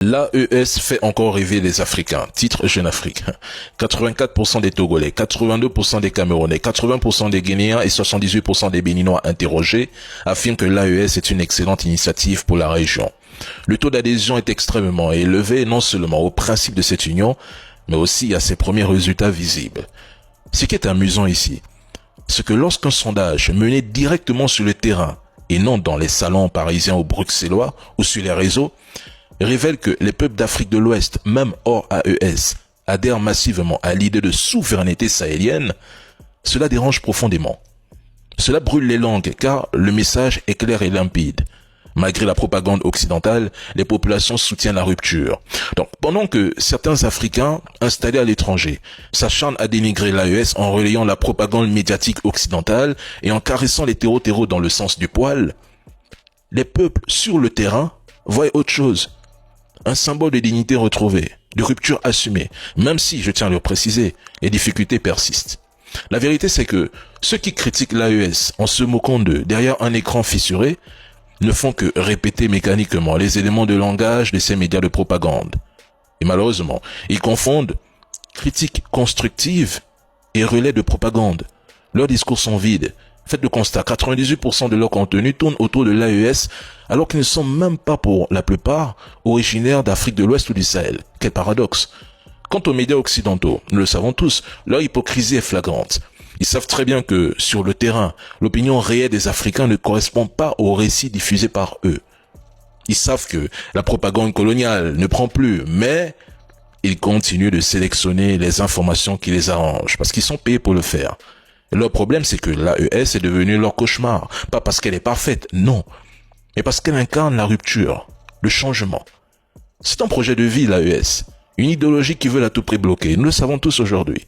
L'AES fait encore rêver les Africains. Titre Jeune Afrique. 84% des Togolais, 82% des Camerounais, 80% des Guinéens et 78% des Béninois interrogés affirment que l'AES est une excellente initiative pour la région. Le taux d'adhésion est extrêmement élevé non seulement au principe de cette union, mais aussi à ses premiers résultats visibles. Ce qui est amusant ici, c'est que lorsqu'un sondage mené directement sur le terrain et non dans les salons parisiens ou bruxellois ou sur les réseaux, révèle que les peuples d'Afrique de l'Ouest, même hors AES, adhèrent massivement à l'idée de souveraineté sahélienne, cela dérange profondément. Cela brûle les langues car le message est clair et limpide. Malgré la propagande occidentale, les populations soutiennent la rupture. Donc, pendant que certains Africains installés à l'étranger s'acharnent à dénigrer l'AES en relayant la propagande médiatique occidentale et en caressant les terreaux dans le sens du poil, les peuples sur le terrain voient autre chose. Un symbole de dignité retrouvée, de rupture assumée, même si, je tiens à le préciser, les difficultés persistent. La vérité, c'est que ceux qui critiquent l'AES en se moquant d'eux derrière un écran fissuré ne font que répéter mécaniquement les éléments de langage de ces médias de propagande. Et malheureusement, ils confondent critique constructive et relais de propagande. Leurs discours sont vides. Faites le constat, 98% de leur contenu tourne autour de l'AES, alors qu'ils ne sont même pas pour la plupart originaires d'Afrique de l'Ouest ou du Sahel. Quel paradoxe. Quant aux médias occidentaux, nous le savons tous, leur hypocrisie est flagrante. Ils savent très bien que, sur le terrain, l'opinion réelle des Africains ne correspond pas aux récits diffusés par eux. Ils savent que la propagande coloniale ne prend plus, mais ils continuent de sélectionner les informations qui les arrangent, parce qu'ils sont payés pour le faire. Et leur problème, c'est que l'AES est devenue leur cauchemar. Pas parce qu'elle est parfaite, non, mais parce qu'elle incarne la rupture, le changement. C'est un projet de vie, l'AES. Une idéologie qui veut à tout prix bloquer. Nous le savons tous aujourd'hui.